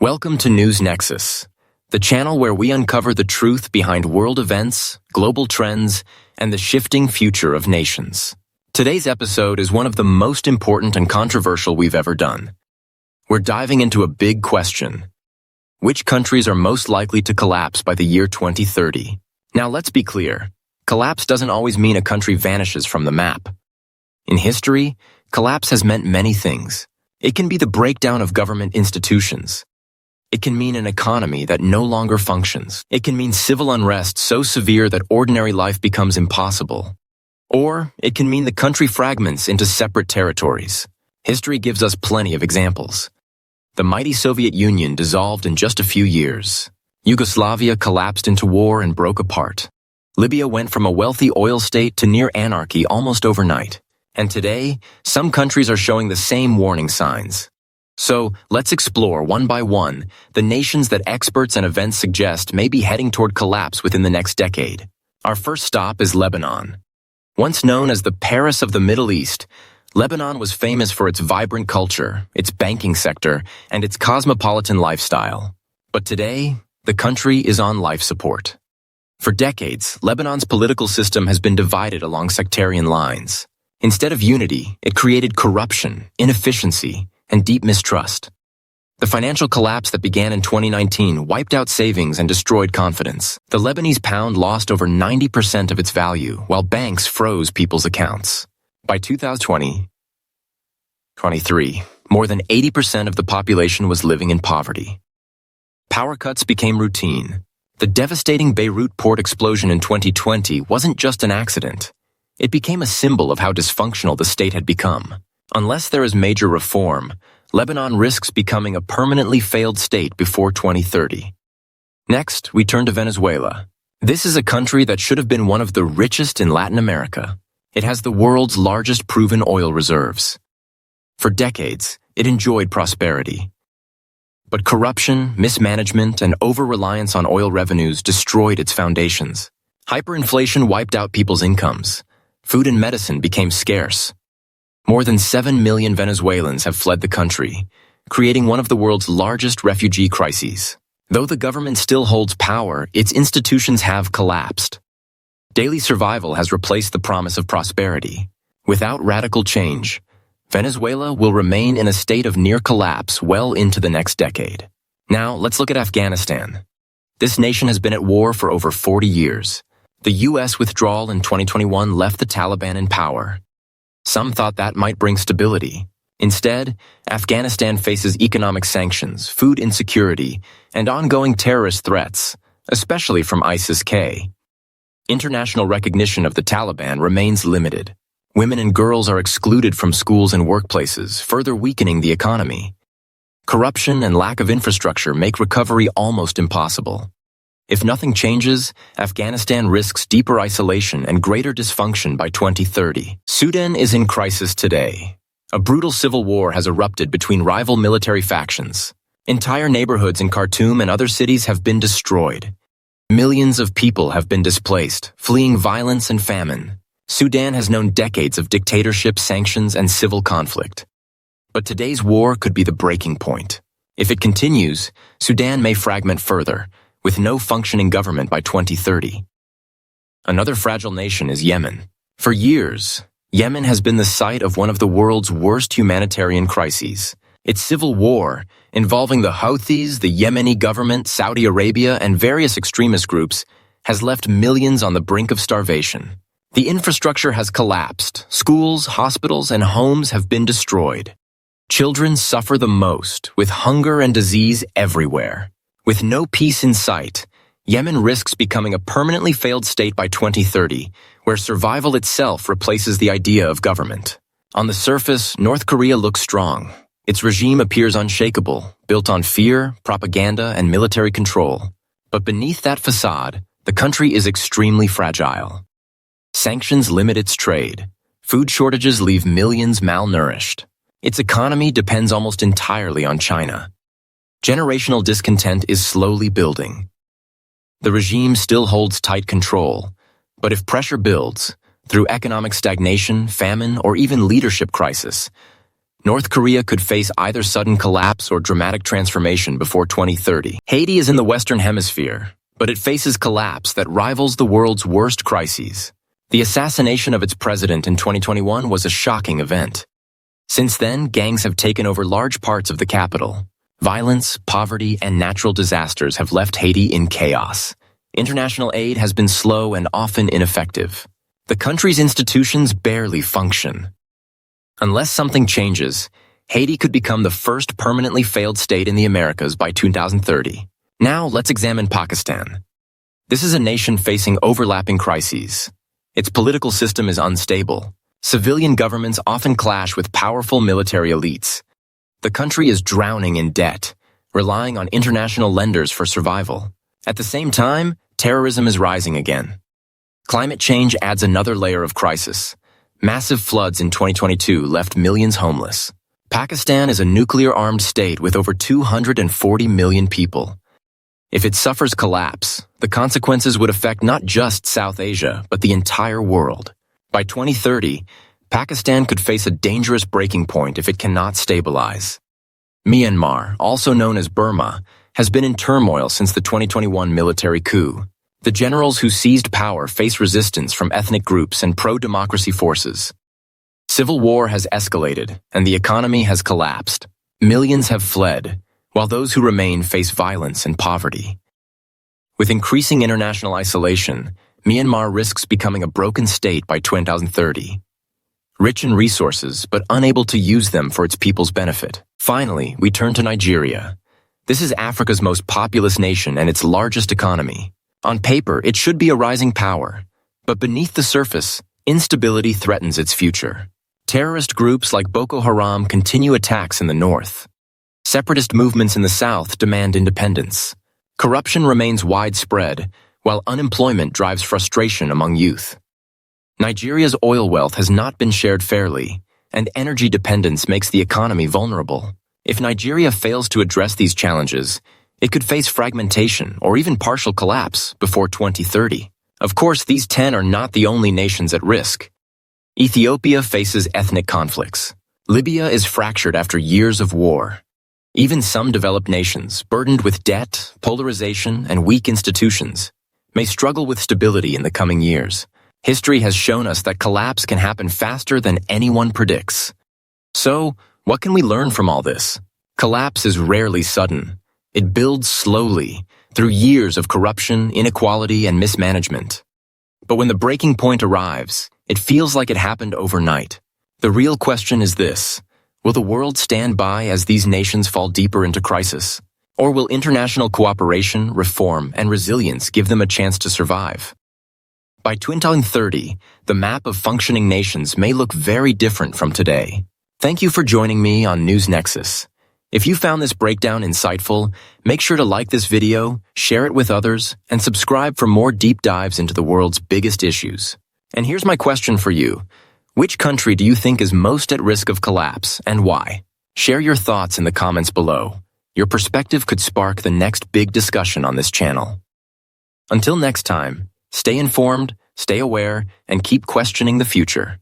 Welcome to Nexus, the channel where we uncover the truth behind world events, global trends, and the shifting future of nations. Today's episode is one of the most important and controversial we've ever done. We're diving into a big question. Which countries are most likely to collapse by the year 2030? Now, let's be clear. Collapse doesn't always mean a country vanishes from the map. In history, collapse has meant many things. It can be the breakdown of government institutions. It can mean an economy that no longer functions. It can mean civil unrest so severe that ordinary life becomes impossible. Or it can mean the country fragments into separate territories. History gives us plenty of examples. The mighty Soviet Union dissolved in just a few years. Yugoslavia collapsed into war and broke apart. Libya went from a wealthy oil state to near anarchy almost overnight. And today, some countries are showing the same warning signs. So, let's explore one by one the nations that experts and events suggest may be heading toward collapse within the next decade. Our first stop is Lebanon. Once known as the Paris of the Middle East, Lebanon was famous for its vibrant culture, its banking sector, and its cosmopolitan lifestyle. But today, the country is on life support. For decades, Lebanon's political system has been divided along sectarian lines. Instead of unity, it created corruption, inefficiency, and deep mistrust. The financial collapse that began in 2019 wiped out savings and destroyed confidence. The Lebanese pound lost over 90% of its value, while banks froze people's accounts. By 2023, more than 80% of the population was living in poverty. Power cuts became routine. The devastating Beirut port explosion in 2020 wasn't just an accident. It became a symbol of how dysfunctional the state had become. Unless there is major reform, Lebanon risks becoming a permanently failed state before 2030. Next, we turn to Venezuela. This is a country that should have been one of the richest in Latin America. It has the world's largest proven oil reserves. For decades, it enjoyed prosperity. But corruption, mismanagement, and over-reliance on oil revenues destroyed its foundations. Hyperinflation wiped out people's incomes. Food and medicine became scarce. More than 7 million Venezuelans have fled the country, creating one of the world's largest refugee crises. Though the government still holds power, its institutions have collapsed. Daily survival has replaced the promise of prosperity. Without radical change, Venezuela will remain in a state of near collapse well into the next decade. Now, let's look at Afghanistan. This nation has been at war for over 40 years. The U.S. withdrawal in 2021 left the Taliban in power. Some thought that might bring stability. Instead, Afghanistan faces economic sanctions, food insecurity, and ongoing terrorist threats, especially from ISIS-K. International recognition of the Taliban remains limited. Women and girls are excluded from schools and workplaces, further weakening the economy. Corruption and lack of infrastructure make recovery almost impossible. If nothing changes, Afghanistan risks deeper isolation and greater dysfunction by 2030. Sudan is in crisis today. A brutal civil war has erupted between rival military factions. Entire neighborhoods in Khartoum and other cities have been destroyed. Millions of people have been displaced, fleeing violence and famine. Sudan has known decades of dictatorship, sanctions, and civil conflict. But today's war could be the breaking point. If it continues, Sudan may fragment further, with no functioning government by 2030. Another fragile nation is Yemen. For years, Yemen has been the site of one of the world's worst humanitarian crises. Its civil war, involving the Houthis, the Yemeni government, Saudi Arabia, and various extremist groups, has left millions on the brink of starvation. The infrastructure has collapsed. Schools, hospitals, and homes have been destroyed. Children suffer the most, with hunger and disease everywhere. With no peace in sight, Yemen risks becoming a permanently failed state by 2030, where survival itself replaces the idea of government. On the surface, North Korea looks strong. Its regime appears unshakable, built on fear, propaganda, and military control. But beneath that facade, the country is extremely fragile. Sanctions limit its trade. Food shortages leave millions malnourished. Its economy depends almost entirely on China. Generational discontent is slowly building. The regime still holds tight control, but if pressure builds, through economic stagnation, famine, or even leadership crisis, North Korea could face either sudden collapse or dramatic transformation before 2030. Haiti is in the Western Hemisphere, but it faces collapse that rivals the world's worst crises. The assassination of its president in 2021 was a shocking event. Since then, gangs have taken over large parts of the capital. Violence, poverty, and natural disasters have left Haiti in chaos. International aid has been slow and often ineffective. The country's institutions barely function. Unless something changes, Haiti could become the first permanently failed state in the Americas by 2030. Now, let's examine Pakistan. This is a nation facing overlapping crises. Its political system is unstable. Civilian governments often clash with powerful military elites. The country is drowning in debt, relying on international lenders for survival. At the same time, terrorism is rising again. Climate change adds another layer of crisis. Massive floods in 2022 left millions homeless. Pakistan is a nuclear-armed state with over 240 million people. If it suffers collapse, the consequences would affect not just South Asia, but the entire world. By 2030, Pakistan could face a dangerous breaking point if it cannot stabilize. Myanmar, also known as Burma, has been in turmoil since the 2021 military coup. The generals who seized power face resistance from ethnic groups and pro-democracy forces. Civil war has escalated, and the economy has collapsed. Millions have fled, while those who remain face violence and poverty. With increasing international isolation, Myanmar risks becoming a broken state by 2030. Rich in resources, but unable to use them for its people's benefit. Finally, we turn to Nigeria. This is Africa's most populous nation and its largest economy. On paper, it should be a rising power, but beneath the surface, instability threatens its future. Terrorist groups like Boko Haram continue attacks in the north. Separatist movements in the south demand independence. Corruption remains widespread, while unemployment drives frustration among youth. Nigeria's oil wealth has not been shared fairly, and energy dependence makes the economy vulnerable. If Nigeria fails to address these challenges, it could face fragmentation or even partial collapse before 2030. Of course, these 10 are not the only nations at risk. Ethiopia faces ethnic conflicts. Libya is fractured after years of war. Even some developed nations, burdened with debt, polarization, and weak institutions, may struggle with stability in the coming years. History has shown us that collapse can happen faster than anyone predicts. So, what can we learn from all this? Collapse is rarely sudden. It builds slowly, through years of corruption, inequality, and mismanagement. But when the breaking point arrives, it feels like it happened overnight. The real question is this: will the world stand by as these nations fall deeper into crisis? Or will international cooperation, reform, and resilience give them a chance to survive? By 2030, the map of functioning nations may look very different from today. Thank you for joining me on News Nexus. If you found this breakdown insightful, make sure to like this video, share it with others, and subscribe for more deep dives into the world's biggest issues. And here's my question for you. Which country do you think is most at risk of collapse, and why? Share your thoughts in the comments below. Your perspective could spark the next big discussion on this channel. Until next time, stay informed, stay aware, and keep questioning the future.